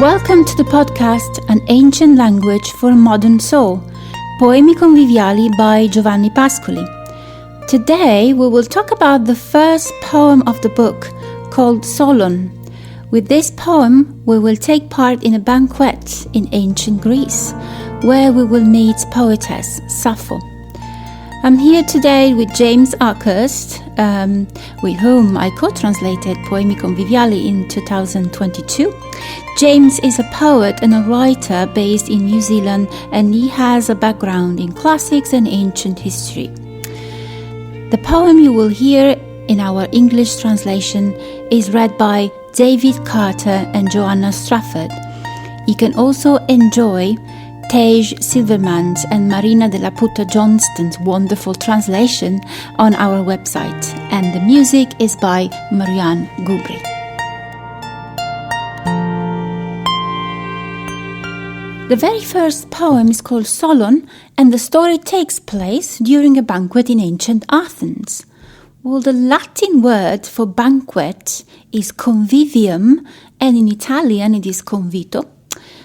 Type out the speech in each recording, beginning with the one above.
Welcome to the podcast An Ancient Language for a Modern Soul, Poemi Conviviali by Giovanni Pascoli. Today we will talk about the first poem of the book, called Solon. With this poem we will take part in a banquet in ancient Greece, where we will meet poetess Sappho. I'm here today with James Ackhurst, with whom I co-translated Poemi Conviviali in 2022. James is a poet and a writer based in New Zealand, and he has a background in classics and ancient history. The poem you will hear in our English translation is read by David Carter and Joanna Strafford. You can also enjoy Tej Silverman's and Marina de la Puta Johnston's wonderful translation on our website, and the music is by Marianne Gubri. The very first poem is called Solon, and the story takes place during a banquet in ancient Athens. Well, the Latin word for banquet is convivium, and in Italian it is convito.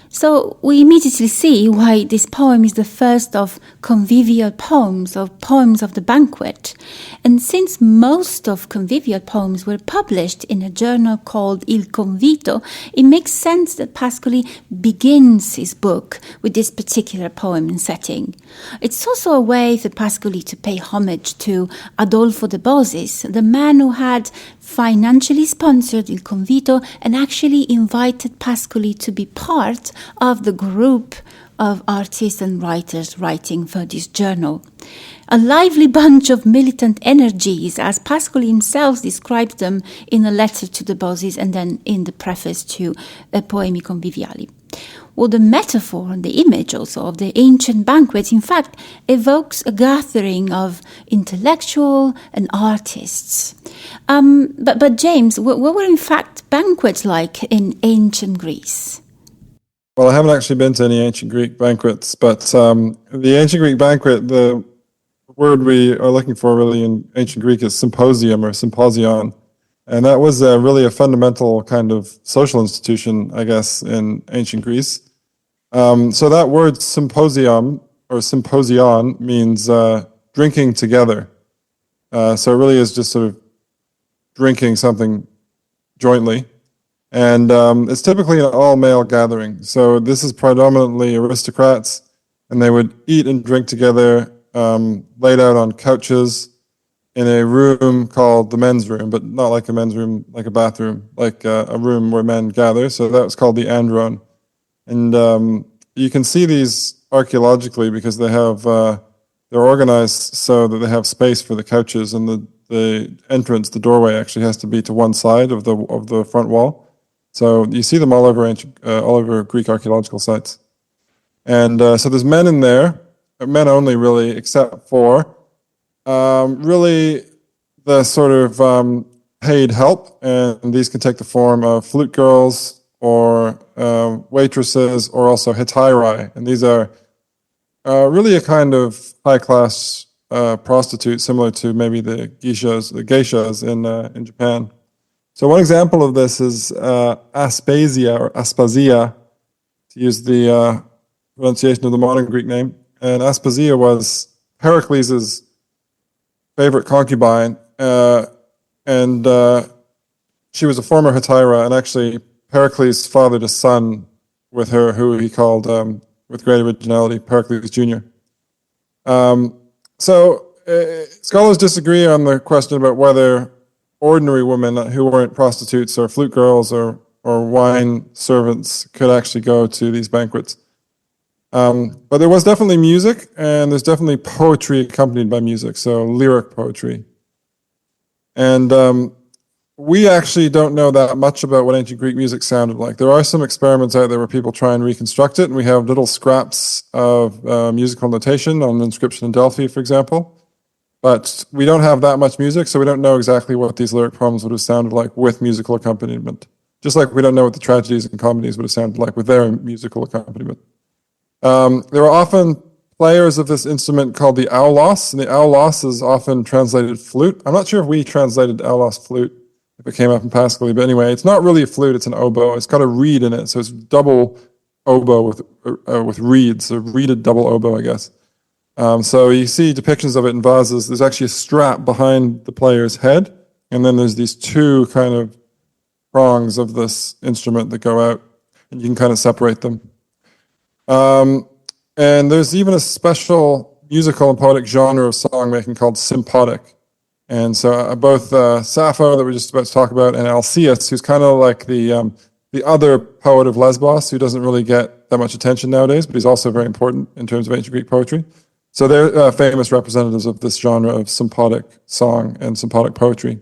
So we immediately see why this poem is the first of convivial poems, or poems of the banquet. And since most of convivial poems were published in a journal called Il Convito, it makes sense that Pascoli begins his book with this particular poem and setting. It's also a way for Pascoli to pay homage to Adolfo de Bosis, the man who had financially sponsored Il Convito and actually invited Pascoli to be part of the group of artists and writers writing for this journal. A lively bunch of militant energies, as Pascoli himself describes them in a letter to the Bosis and then in the preface to Poemi Conviviali. Well, the metaphor and the image also of the ancient banquet, in fact, evokes a gathering of intellectual and artists. But James, what were in fact banquets like in ancient Greece? Well, I haven't actually been to any ancient Greek banquets, but the ancient Greek banquet, the word we are looking for really in ancient Greek is symposium or symposion. And that was really a fundamental kind of social institution, I guess, in ancient Greece. So that word symposium or symposion means drinking together. So it really is just sort of drinking something jointly. And it's typically an all-male gathering. So this is predominantly aristocrats, and they would eat and drink together, laid out on couches in a room called the men's room, but not like a men's room, like a bathroom, like a room where men gather. So that was called the andron. And you can see these archaeologically because they have they're organized so that they have space for the couches, and the entrance, the doorway, actually has to be to one side of the front wall. So you see them all over Greek archaeological sites. And so there's men in there, men only really, except for really the sort of paid help. And these can take the form of flute girls or waitresses, or also hetairai. And these are really a kind of high-class prostitute, similar to maybe the geishas in Japan. So one example of this is Aspasia or Aspasia, to use the pronunciation of the modern Greek name. And Aspasia was Pericles' favorite concubine, and she was a former hetaira, and actually Pericles fathered a son with her, who he called, with great originality, Pericles Jr. So scholars disagree on the question about whether ordinary women who weren't prostitutes or flute girls or wine servants could actually go to these banquets. But there was definitely music, and there's definitely poetry accompanied by music, so lyric poetry. And we actually don't know that much about what ancient Greek music sounded like. There are some experiments out there where people try and reconstruct it, and we have little scraps of musical notation on an inscription in Delphi, for example. But we don't have that much music, so we don't know exactly what these lyric poems would have sounded like with musical accompaniment. Just like we don't know what the tragedies and comedies would have sounded like with their musical accompaniment. There are often players of this instrument called the aulos, and the aulos is often translated flute. I'm not sure if we translated aulos flute, if it came up in Pascally. But anyway, it's not really a flute, it's an oboe. It's got a reed in it, so it's double oboe with reeds, a reeded double oboe, I guess. So you see depictions of it in vases. There's actually a strap behind the player's head, and then there's these two kind of prongs of this instrument that go out, and you can kind of separate them. And there's even a special musical and poetic genre of songmaking called sympodic. And so both Sappho, that we're just about to talk about, and Alcaeus, who's kind of like the other poet of Lesbos, who doesn't really get that much attention nowadays, but he's also very important in terms of ancient Greek poetry. So they're famous representatives of this genre of sympodic song and sympodic poetry.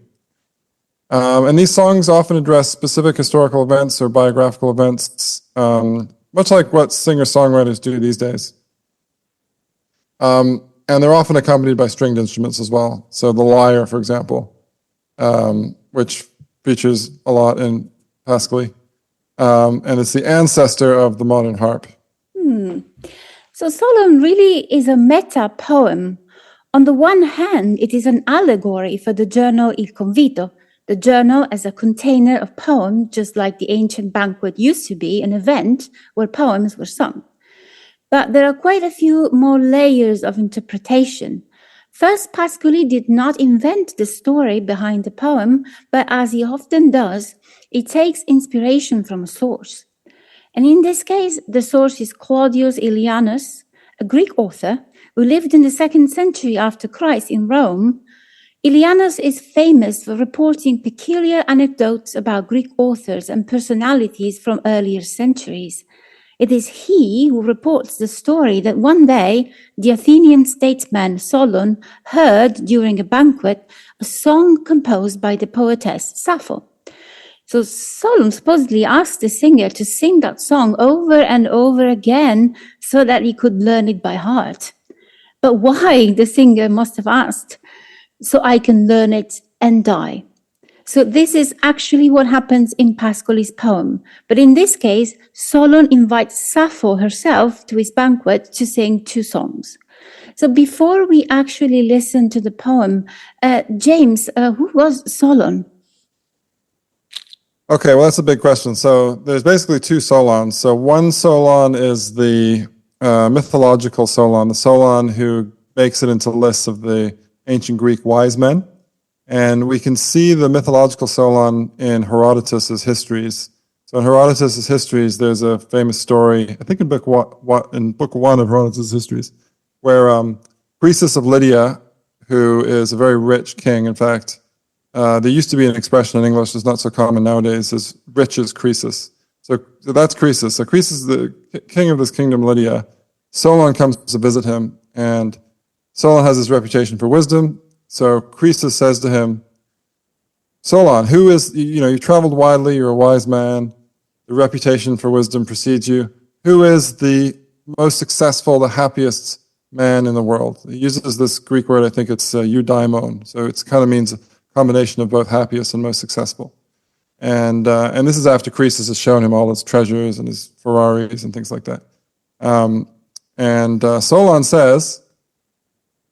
And these songs often address specific historical events or biographical events, much like what singer-songwriters do these days. And they're often accompanied by stringed instruments as well. So the lyre, for example, which features a lot in Pascally, and it's the ancestor of the modern harp. So Solon really is a meta poem. On the one hand, it is an allegory for the journal Il Convito, the journal as a container of poems, just like the ancient banquet used to be an event where poems were sung. But there are quite a few more layers of interpretation. First, Pascoli did not invent the story behind the poem, but as he often does, he takes inspiration from a source. And in this case, the source is Claudius Aelianus, a Greek author who lived in the 2nd century after Christ in Rome. Aelianus is famous for reporting peculiar anecdotes about Greek authors and personalities from earlier centuries. It is he who reports the story that one day the Athenian statesman Solon heard during a banquet a song composed by the poetess Sappho. So Solon supposedly asked the singer to sing that song over and over again so that he could learn it by heart. But why, the singer must have asked, so I can learn it and die. So this is actually what happens in Pascoli's poem. But in this case, Solon invites Sappho herself to his banquet to sing 2 songs. So before we actually listen to the poem, James, who was Solon? Okay, well, that's a big question. So there's basically 2 Solons. So one Solon is the mythological Solon, the Solon who makes it into lists of the ancient Greek wise men. And we can see the mythological Solon in Herodotus's histories. So in Herodotus's histories, there's a famous story, I think in book 1 of Herodotus's histories, where Croesus of Lydia, who is a very rich king, in fact, there used to be an expression in English that's not so common nowadays, is rich as Croesus. So that's Croesus. So Croesus is the king of this kingdom, Lydia. Solon comes to visit him, and Solon has this reputation for wisdom. So Croesus says to him, Solon, who is, you traveled widely, you're a wise man, the reputation for wisdom precedes you. Who is the most successful, the happiest man in the world? He uses this Greek word, I think it's eudaimon. So it kind of means a combination of both happiest and most successful. And this is after Croesus has shown him all his treasures and his Ferraris and things like that. Solon says,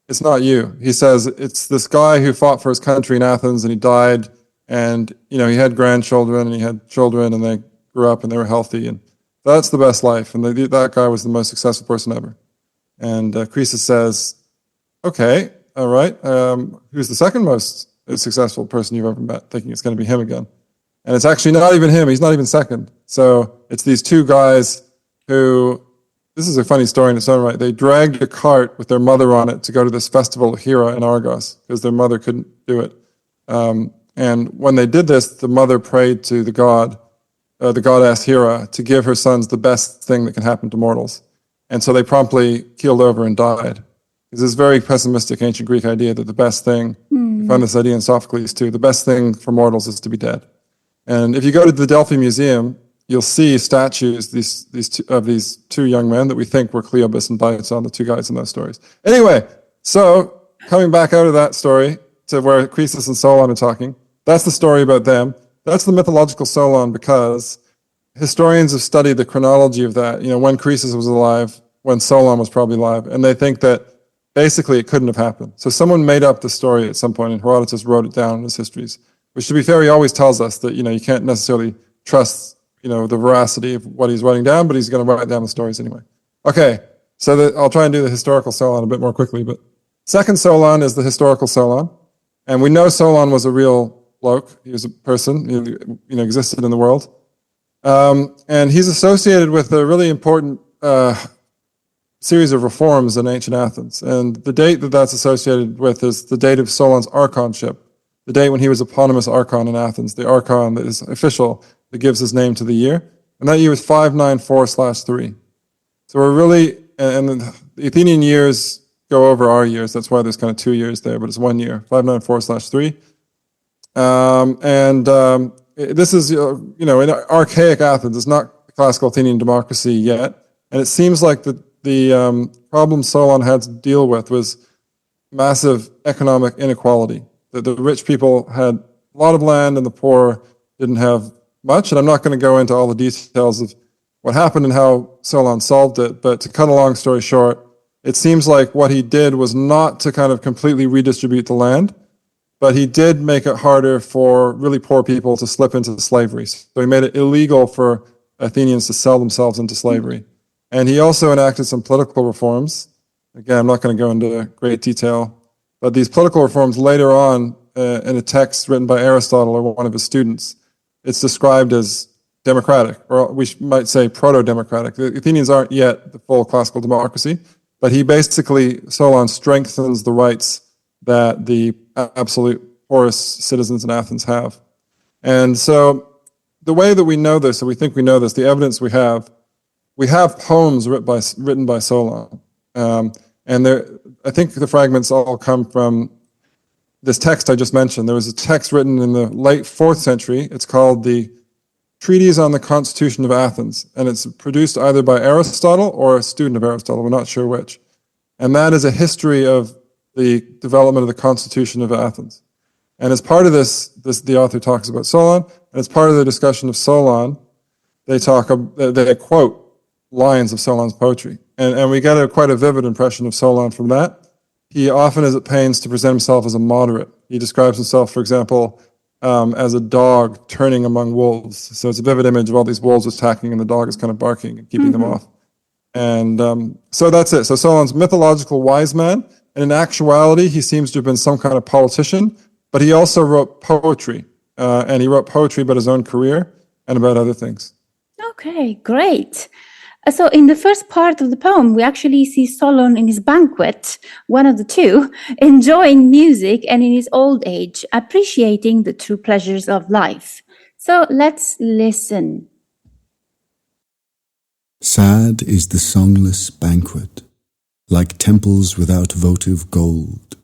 it's not you. He says, it's this guy who fought for his country in Athens and he died, and he had grandchildren and he had children and they grew up and they were healthy, and that's the best life. And that guy was the most successful person ever. And Croesus says, okay, all right, who's the second most successful person you've ever met? Thinking it's going to be him again. And it's actually not even him. He's not even second. So it's these 2 guys who, this is a funny story in its own right. They dragged a cart with their mother on it to go to this festival of Hera in Argos because their mother couldn't do it. And when they did this, the mother prayed to the goddess Hera, to give her sons the best thing that can happen to mortals. And so they promptly keeled over and died. There's this very pessimistic ancient Greek idea that the best thing, you find this idea in Sophocles too, the best thing for mortals is to be dead. And if you go to the Delphi Museum, you'll see statues of these 2 young men that we think were Cleobus and Bioton, the 2 guys in those stories. Anyway, so coming back out of that story to where Croesus and Solon are talking, that's the story about them. That's the mythological Solon, because historians have studied the chronology of that, when Croesus was alive, when Solon was probably alive, and they think that basically it couldn't have happened. So someone made up the story at some point, and Herodotus wrote it down in his histories. which to be fair, he always tells us that, you can't necessarily trust, the veracity of what he's writing down, but he's going to write down the stories anyway. Okay, so I'll try and do the historical Solon a bit more quickly, but second Solon is the historical Solon, and we know Solon was a real bloke. He was a person, existed in the world. And he's associated with a really important series of reforms in ancient Athens. And the date that that's associated with is the date of Solon's archonship, the date when he was eponymous archon in Athens, the archon that is official, that gives his name to the year. And that year was 594/3. So we're really, and the Athenian years go over our years. That's why there's kind of 2 years there, but it's 1 year, 594/3. This is, in archaic Athens. It's not classical Athenian democracy yet. And it seems like the problem Solon had to deal with was massive economic inequality. The rich people had a lot of land and the poor didn't have much. And I'm not going to go into all the details of what happened and how Solon solved it. But to cut a long story short, it seems like what he did was not to kind of completely redistribute the land, but he did make it harder for really poor people to slip into slavery. So he made it illegal for Athenians to sell themselves into slavery. And he also enacted some political reforms. Again, I'm not going to go into great detail, but these political reforms later on in a text written by Aristotle or one of his students, it's described as democratic, or we might say proto-democratic. The Athenians aren't yet the full classical democracy, but Solon strengthens the rights that the absolute poorest citizens in Athens have. And so the way that we know this, or we think we know this, the evidence we have poems written by Solon. And I think the fragments all come from this text I just mentioned. There was a text written in the late 4th century. It's called the Treatise on the Constitution of Athens, and it's produced either by Aristotle or a student of Aristotle. We're not sure which. And that is a history of the development of the Constitution of Athens. And as part of this, the author talks about Solon, and as part of the discussion of Solon, they quote lines of Solon's poetry. And we get quite a vivid impression of Solon from that. He often is at pains to present himself as a moderate. He describes himself, for example, as a dog turning among wolves. So it's a vivid image of all these wolves attacking, and the dog is kind of barking and keeping them off. And so that's it. So Solon's mythological wise man, and in actuality, he seems to have been some kind of politician, but he also wrote poetry. And he wrote poetry about his own career and about other things. Okay, great. So in the first part of the poem, we actually see Solon in his banquet, one of the two, enjoying music and in his old age, appreciating the true pleasures of life. So let's listen. Sad is the songless banquet, like temples without votive gold.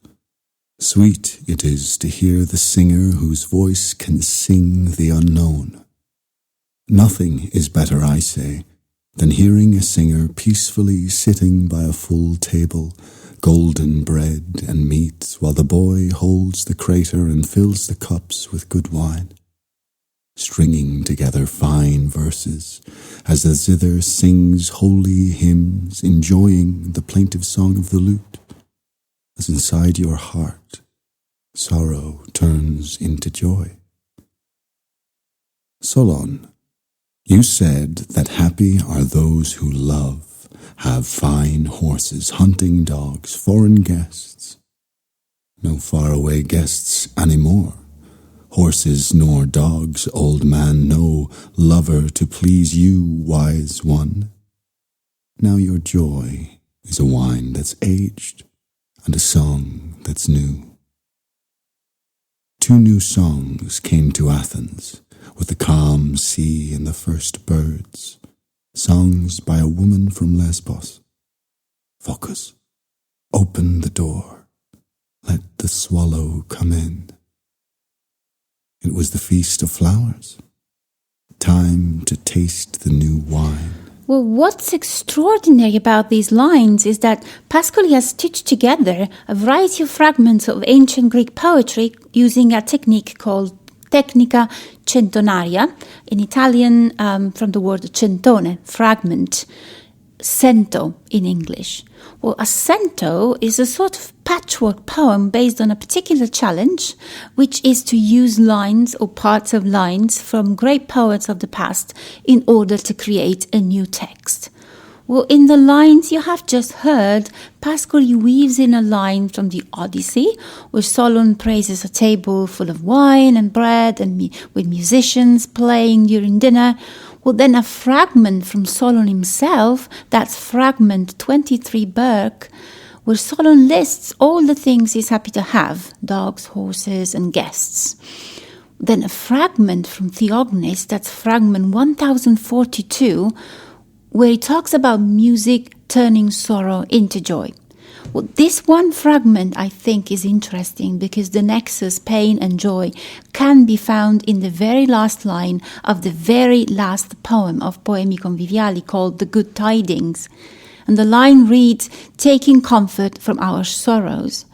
Sweet it is to hear the singer whose voice can sing the unknown. Nothing is better, I say, than hearing a singer peacefully sitting by a full table, golden bread and meat, while the boy holds the crater and fills the cups with good wine, stringing together fine verses, as the zither sings holy hymns, enjoying the plaintive song of the lute, as inside your heart sorrow turns into joy. Solon, you said that happy are those who love, have fine horses, hunting dogs, foreign guests. No faraway guests any more. Horses nor dogs, old man, no lover to please you, wise one. Now your joy is a wine that's aged and a song that's new. 2 new songs came to Athens, with the calm sea and the first birds, songs by a woman from Lesbos. Focus, open the door, let the swallow come in. It was the feast of flowers, time to taste the new wine. Well, what's extraordinary about these lines is that Pascoli has stitched together a variety of fragments of ancient Greek poetry using a technique called Tecnica centonaria, in Italian from the word centone, fragment. cento in English? Well, a cento is a sort of patchwork poem based on a particular challenge, which is to use lines or parts of lines from great poets of the past in order to create a new text. Well, in the lines you have just heard, Pascoli weaves in a line from the Odyssey, where Solon praises a table full of wine and bread and with musicians playing during dinner. Well, then a fragment from Solon himself, that's fragment 23 Burke, where Solon lists all the things he's happy to have, dogs, horses, and guests. Then a fragment from Theognis, that's fragment 1042, where he talks about music turning sorrow into joy. Well, this one fragment, I think, is interesting because the nexus, pain and joy, can be found in the very last line of the very last poem of Poemi Conviviali called The Good Tidings. And the line reads, taking comfort from our sorrows.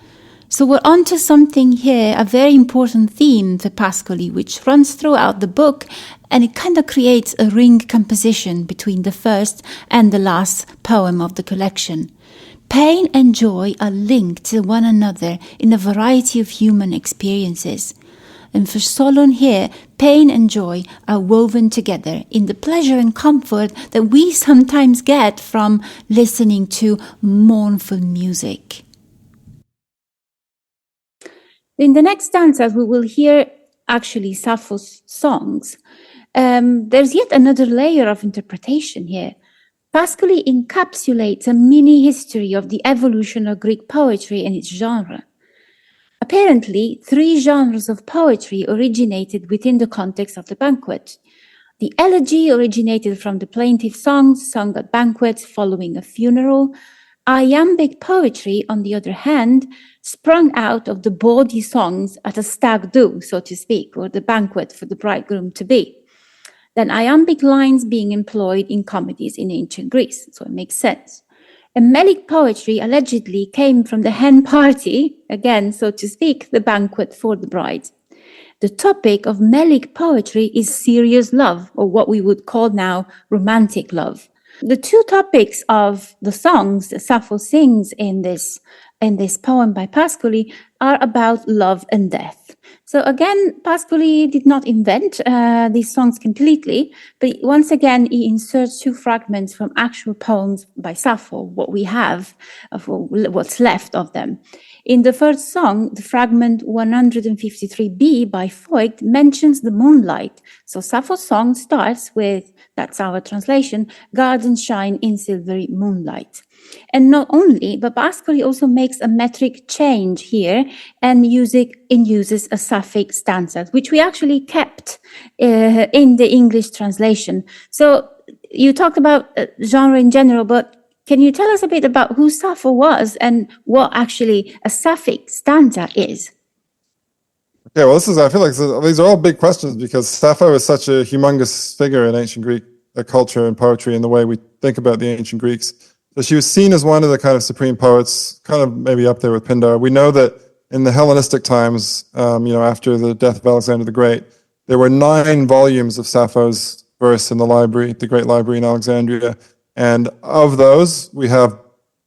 So we're onto something here, a very important theme for Pascoli, which runs throughout the book, and it kind of creates a ring composition between the first and the last poem of the collection. Pain and joy are linked to one another in a variety of human experiences. And for Solon here, pain and joy are woven together in the pleasure and comfort that we sometimes get from listening to mournful music. In the next stanzas, we will hear actually Sappho's songs. There's yet another layer of interpretation here. Pascoli encapsulates a mini history of the evolution of Greek poetry and its genre. Apparently, 3 genres of poetry originated within the context of the banquet. The elegy originated from the plaintive songs sung at banquets following a funeral. Iambic poetry, on the other hand, sprung out of the bawdy songs at a stag do, so to speak, or the banquet for the bridegroom-to-be. Then iambic lines being employed in comedies in ancient Greece, so it makes sense. And melic poetry allegedly came from the hen party, again, so to speak, the banquet for the bride. The topic of melic poetry is serious love, or what we would call now romantic love. The 2 topics of the songs that Sappho sings in this poem by Pascoli are about love and death. So again, Pascoli did not invent these songs completely, but once again, he inserts 2 fragments from actual poems by Sappho, what we have, of what's left of them. In the first song, the fragment 153b by Voigt mentions the moonlight. So Sappho's song starts with, that's our translation, gardens shine in silvery moonlight. And not only, but Pascoli also makes a metric change here and uses a suffix stanza, which we actually kept in the English translation. So you talked about genre in general, but can you tell us a bit about who Sappho was and what actually a suffix stanza is? Okay, well, I feel like these are all big questions because Sappho is such a humongous figure in ancient Greek culture and poetry and the way we think about the ancient Greeks. So she was seen as one of the kind of supreme poets, kind of maybe up there with Pindar. We know that in the Hellenistic times, after the death of Alexander the Great, there were 9 volumes of Sappho's verse in the library, the Great Library in Alexandria. And of those, we have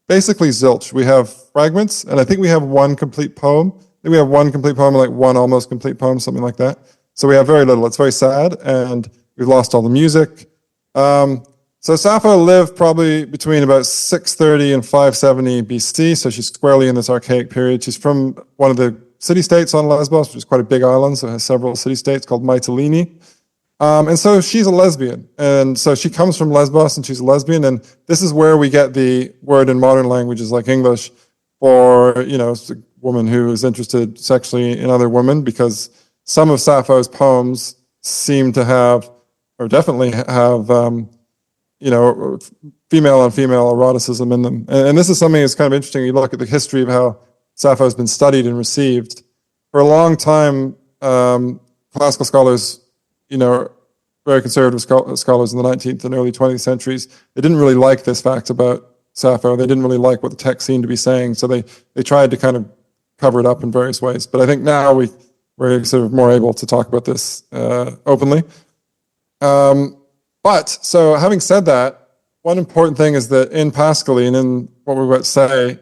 basically zilch. We have fragments, and I think we have 1 complete poem. I think we have 1 complete poem, like 1 almost complete poem, something like that. So we have very little. It's very sad, and we've lost all the music. So Sappho lived probably between about 630 and 570 BC, so she's squarely in this archaic period. She's from one of the city-states on Lesbos, which is quite a big island, so it has several city-states called Mytilene. And so she's a lesbian. And so she comes from Lesbos and she's a lesbian. And this is where we get the word in modern languages like English for, a woman who is interested sexually in other women, because some of Sappho's poems seem to have, or definitely have, female on female eroticism in them. And this is something that's kind of interesting. You look at the history of how Sappho has been studied and received. For a long time, classical scholars, very conservative scholars in the 19th and early 20th centuries, they didn't really like this fact about Sappho. They didn't really like what the text seemed to be saying, so they tried to kind of cover it up in various ways. But I think now we're sort of more able to talk about this openly. But so having said that, one important thing is that in Pascaline, and in what we're about to say,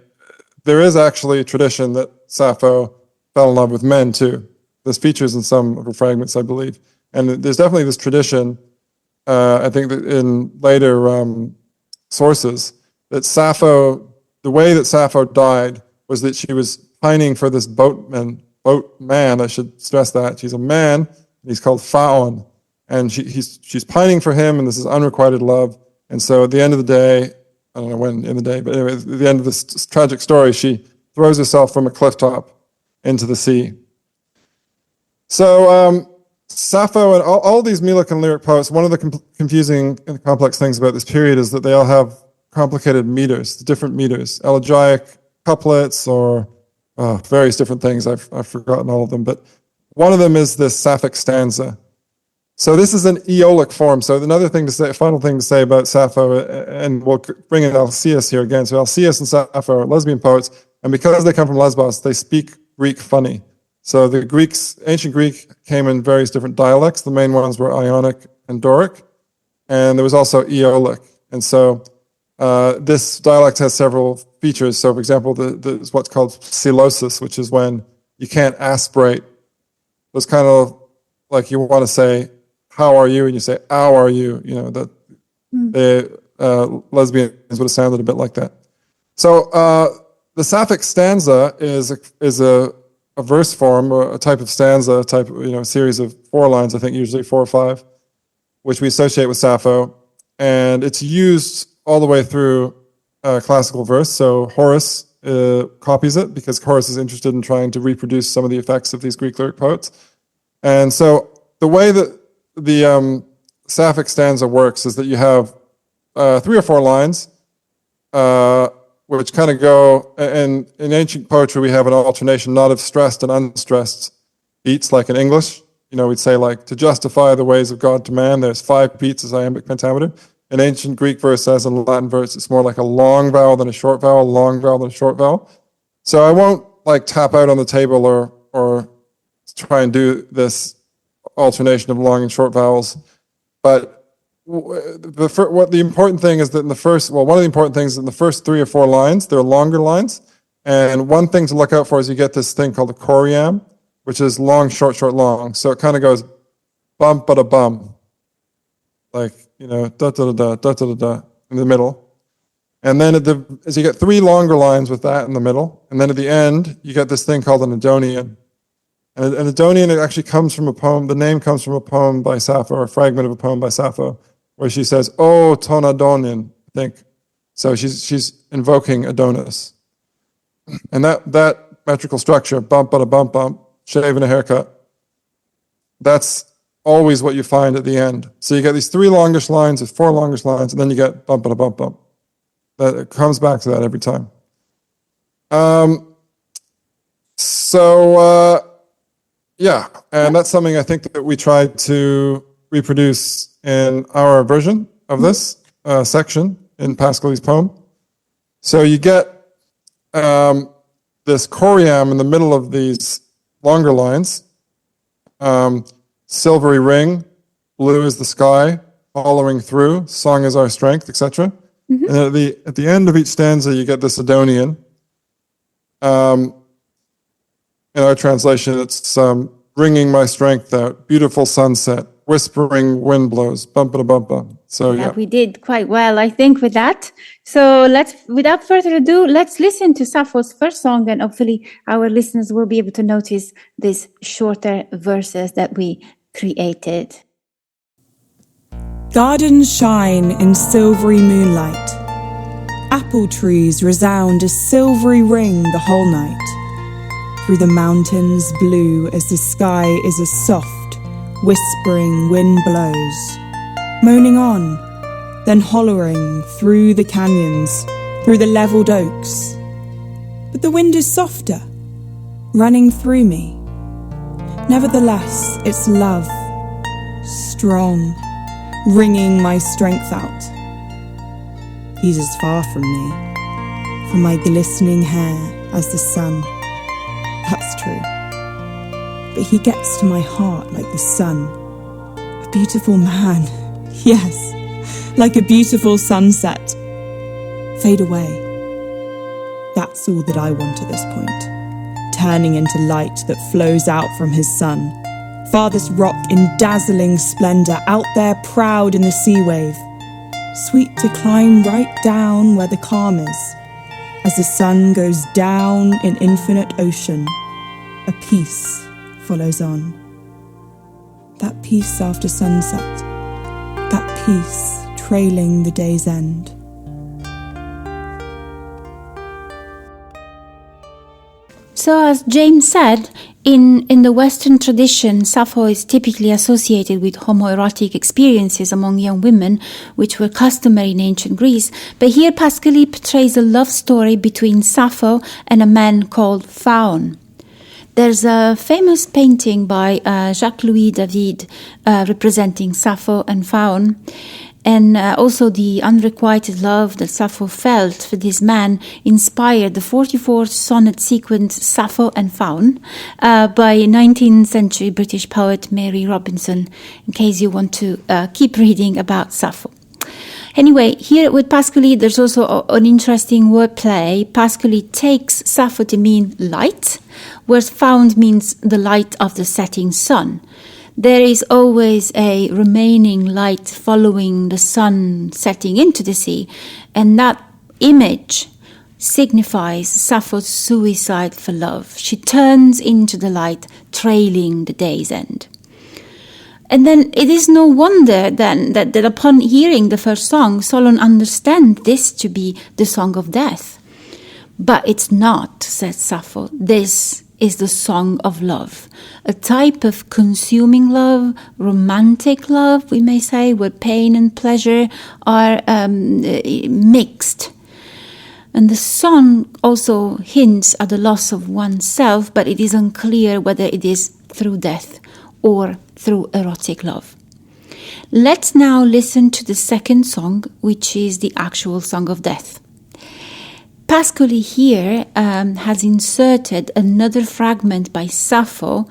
there is actually a tradition that Sappho fell in love with men too. This features in some of her fragments, I believe. And there's definitely this tradition, I think that in later sources, that Sappho, the way that Sappho died was that she was pining for this boatman, I should stress that. She's a man, and he's called Phaon. And she's pining for him, and this is unrequited love. And so at the end of the day, I don't know when in the day, but anyway, at the end of this tragic story, she throws herself from a cliff top into the sea. So Sappho and all these Melic and lyric poets, one of the confusing and complex things about this period is that they all have complicated meters, different meters, elegiac couplets or various different things. I've forgotten all of them, but one of them is this Sapphic stanza. So this is an Aeolic form. So another thing to say, final thing to say about Sappho, and we'll bring in Alcaeus here again. So Alcaeus and Sappho are lesbian poets, and because they come from Lesbos, they speak Greek funny. So the Greeks, ancient Greek came in various different dialects. The main ones were Ionic and Doric, and there was also Aeolic. And so this dialect has several features. So for example, there's what's called psilosis, which is when you can't aspirate. It's kind of like you want to say, how are you? And you say, how are you? You know, that the lesbians would have sounded a bit like that. So the Sapphic stanza is a verse form, or a type of stanza, a series of 4 lines, I think usually 4 or 5, which we associate with Sappho. And it's used all the way through classical verse. So Horace copies it because Horace is interested in trying to reproduce some of the effects of these Greek lyric poets. And so the way that the Sapphic stanza works is that you have 3 or 4 lines, which kind of go, and in ancient poetry we have an alternation not of stressed and unstressed beats like in English. You know, we'd say like, to justify the ways of God to man, there's 5 beats as iambic pentameter. In ancient Greek verse, as in Latin verse, it's more like a long vowel than a short vowel, long vowel than a short vowel. So I won't like tap out on the table or try and do this alternation of long and short vowels. But the important thing is that one of the important things is in the first 3 or 4 lines, they're longer lines. And one thing to look out for is you get this thing called a choriamb, which is long, short, short, long. So it kind of goes bum, ba da bum. Like, you know, da da da da da da da in the middle. And then as you get 3 longer lines with that in the middle, and then at the end, you get this thing called an Adonian. And an Adonian, it actually comes from a poem, the name comes from a poem by Sappho, or a fragment of a poem by Sappho, where she says, "Oh, ton Adonian," I think. So she's invoking Adonis. And that metrical structure, bump, bada, bump, bump, shave and a haircut, that's always what you find at the end. So you get these 3 longish lines, 4 longish lines, and then you get bump, bada, bump, bump. It comes back to that every time. Yeah, and that's something I think that we tried to reproduce in our version of this section in Pascal's poem. So you get this choriamb in the middle of these longer lines. Silvery ring, blue is the sky, following through, song is our strength, etc. And at the end of each stanza, you get this Adonian. In our translation, it's bringing my strength out, beautiful sunset, whispering wind blows, bumpa bumpa. So yeah, we did quite well, I think, with that. So without further ado, let's listen to Sappho's first song, and hopefully our listeners will be able to notice these shorter verses that we created. Gardens shine in silvery moonlight. Apple trees resound a silvery ring the whole night. Through the mountains blue as the sky is a soft, whispering wind blows, moaning on, then hollering through the canyons, through the levelled oaks. But the wind is softer, running through me. Nevertheless, it's love, strong, wringing my strength out. He's as far from me, from my glistening hair as the sun. That's true. But he gets to my heart like the sun. A beautiful man, yes, like a beautiful sunset. Fade away. That's all that I want at this point, turning into light that flows out from his sun. Farthest rock in dazzling splendour, out there proud in the sea wave. Sweet to climb right down where the calm is. As the sun goes down in infinite ocean, a peace follows on. That peace after sunset, that peace trailing the day's end. So as James said, in the Western tradition, Sappho is typically associated with homoerotic experiences among young women, which were customary in ancient Greece. But here Pascaline portrays a love story between Sappho and a man called Phaon. There's a famous painting by Jacques-Louis David representing Sappho and Phaon. And also the unrequited love that Sappho felt for this man inspired the 44th sonnet sequence Sappho and Phaon by 19th century British poet Mary Robinson, in case you want to keep reading about Sappho. Anyway, here with Pascaline, there's also an interesting wordplay. Pascaline takes Sappho to mean light, whereas Phaon means the light of the setting sun. There is always a remaining light following the sun setting into the sea, and that image signifies Sappho's suicide for love. She turns into the light, trailing the day's end. And then it is no wonder then that upon hearing the first song, Solon understands this to be the song of death. But it's not, says Sappho. This is the song of love, a type of consuming love, romantic love, we may say, where pain and pleasure are mixed. And the song also hints at the loss of oneself, but it is unclear whether it is through death or through erotic love. Let's now listen to the second song, which is the actual song of death. Pascaline here has inserted another fragment by Sappho,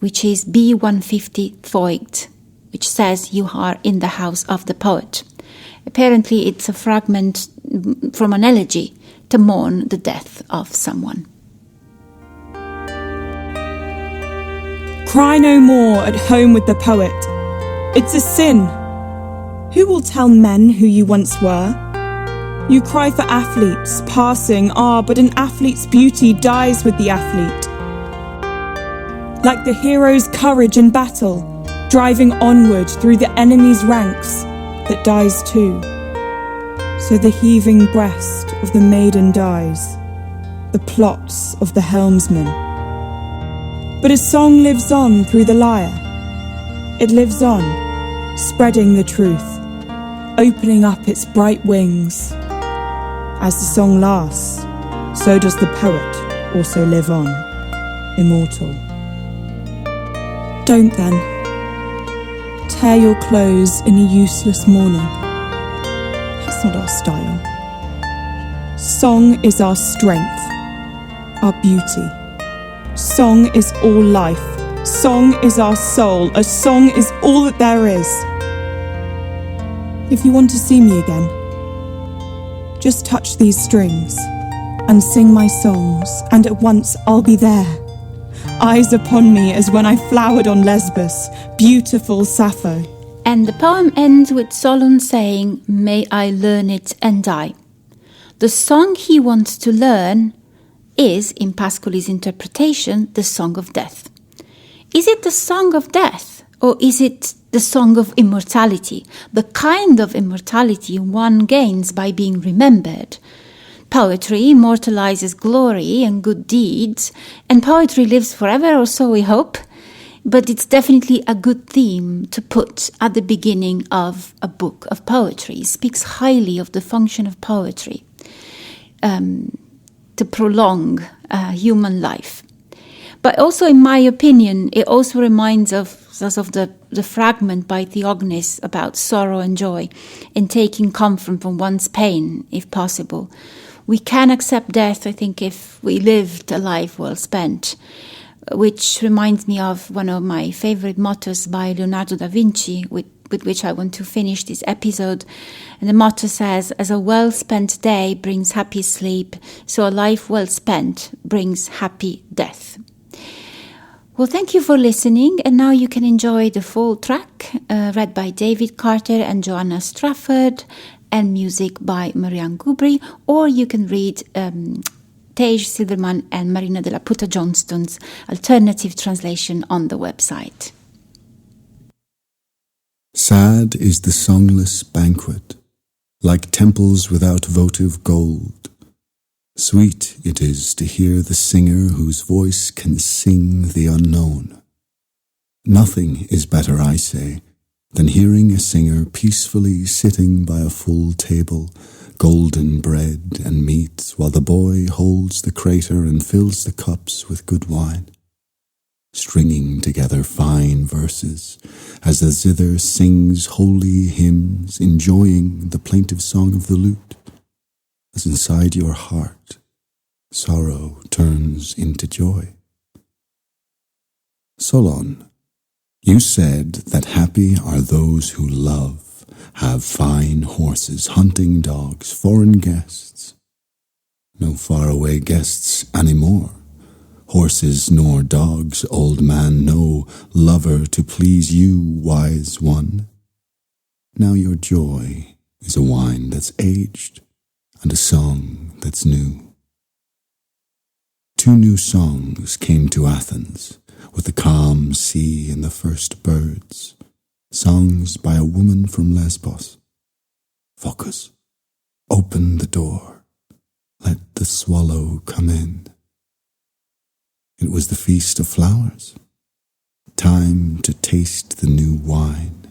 which is B150 Voigt, which says, "You are in the house of the poet." Apparently it's a fragment from an elegy to mourn the death of someone. Cry no more at home with the poet. It's a sin. Who will tell men who you once were? You cry for athletes, passing, but an athlete's beauty dies with the athlete. Like the hero's courage in battle, driving onward through the enemy's ranks, that dies too. So the heaving breast of the maiden dies, the plots of the helmsman. But a song lives on through the lyre. It lives on, spreading the truth, opening up its bright wings. As the song lasts, so does the poet also live on, immortal. Don't then tear your clothes in a useless mourning. That's not our style. Song is our strength, our beauty. Song is all life. Song is our soul. A song is all that there is. If you want to see me again, just touch these strings and sing my songs, and at once I'll be there. Eyes upon me as when I flowered on Lesbos, beautiful Sappho. And the poem ends with Solon saying, "May I learn it and die." The song he wants to learn is, in Pascaline's interpretation, the song of death. Is it the song of death, or is it the song of immortality, the kind of immortality one gains by being remembered? Poetry immortalizes glory and good deeds, and poetry lives forever, or so we hope. But it's definitely a good theme to put at the beginning of a book of poetry. It speaks highly of the function of poetry to prolong human life. But also, in my opinion, it also reminds us of the fragment by Theognis about sorrow and joy and taking comfort from one's pain, if possible. We can accept death, I think, if we lived a life well spent, which reminds me of one of my favorite mottos by Leonardo da Vinci, with which I want to finish this episode. And the motto says, as a well-spent day brings happy sleep, so a life well spent brings happy death. Well, thank you for listening, and now you can enjoy the full track, read by David Carter and Joanna Strafford, and music by Marianne Gubri, or you can read Tej Silverman and Marina de la Puta Johnston's alternative translation on the website. Sad is the songless banquet, like temples without votive gold. Sweet it is to hear the singer whose voice can sing the unknown. Nothing is better, I say, than hearing a singer peacefully sitting by a full table, golden bread and meat, while the boy holds the crater and fills the cups with good wine, stringing together fine verses, as the zither sings holy hymns, enjoying the plaintive song of the lute, as inside your heart sorrow turns into joy. Solon, you said that happy are those who love, have fine horses, hunting dogs, foreign guests. No faraway guests any more. Horses nor dogs, old man, no lover to please you, wise one. Now your joy is a wine that's aged and a song that's new. 2 new songs came to Athens, with the calm sea and the first birds, songs by a woman from Lesbos. Focus, open the door, let the swallow come in. It was the feast of flowers, time to taste the new wine.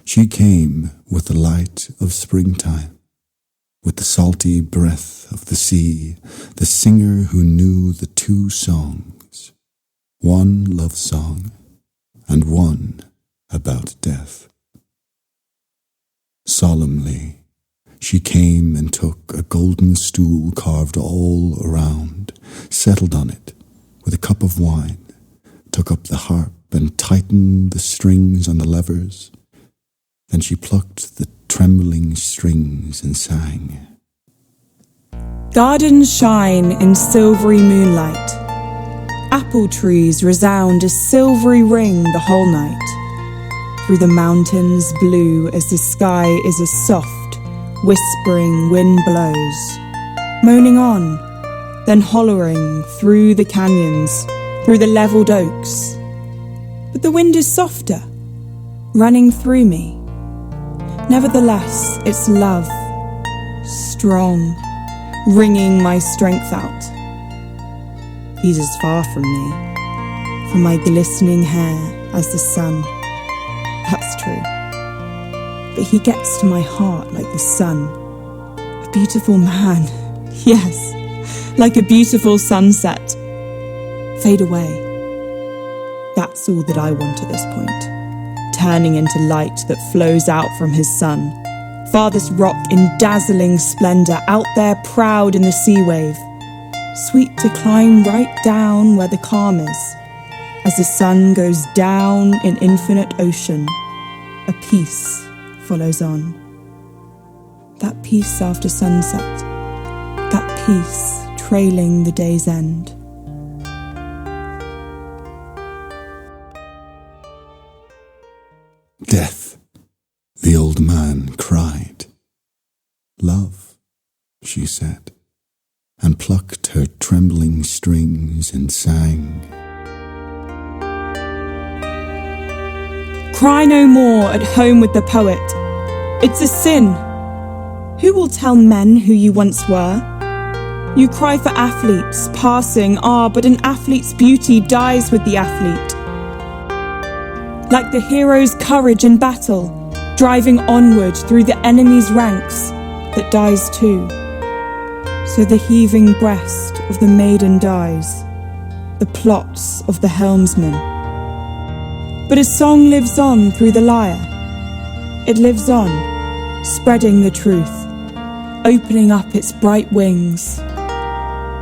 She came with the light of springtime, with the salty breath of the sea, the singer who knew the 2 songs, one love song and one about death. Solemnly, she came and took a golden stool carved all around, settled on it with a cup of wine, took up the harp and tightened the strings on the levers. Then she plucked the trembling strings and sang. Gardens shine in silvery moonlight. Apple trees resound a silvery ring the whole night. Through the mountains blue as the sky is a soft, whispering wind blows, moaning on, then hollering through the canyons, through the levelled oaks. But the wind is softer, running through me. Nevertheless, it's love, strong, wringing my strength out. He's as far from me, from my glistening hair as the sun. That's true. But he gets to my heart like the sun. A beautiful man, yes, like a beautiful sunset. Fade away. That's all that I want at this point. Turning into light that flows out from his sun. Farthest rock in dazzling splendour, out there proud in the sea wave. Sweet to climb right down where the calm is. As the sun goes down in infinite ocean, a peace follows on. That peace after sunset, that peace trailing the day's end. Death, the old man cried. Love, she said, and plucked her trembling strings and sang. Cry no more at home with the poet. It's a sin. Who will tell men who you once were? You cry for athletes passing, but an athlete's beauty dies with the athlete. Like the hero's courage in battle, driving onward through the enemy's ranks, that dies too. So the heaving breast of the maiden dies, the plots of the helmsman. But a song lives on through the lyre. It lives on, spreading the truth, opening up its bright wings.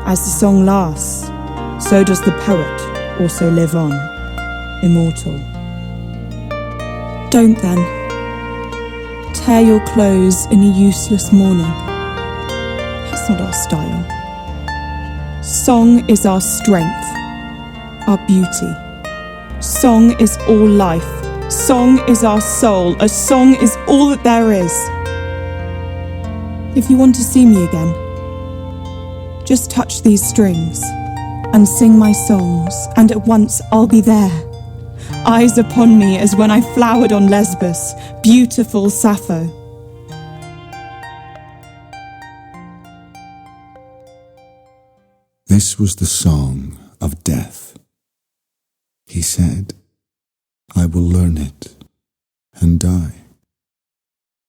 As the song lasts, so does the poet also live on, immortal. Don't then. Tear your clothes in a useless mourning. That's not our style. Song is our strength, our beauty. Song is all life. Song is our soul. A song is all that there is. If you want to see me again, just touch these strings and sing my songs, and at once I'll be there. Eyes upon me as when I flowered on Lesbos, beautiful Sappho. This was the song of death. He said, I will learn it and die.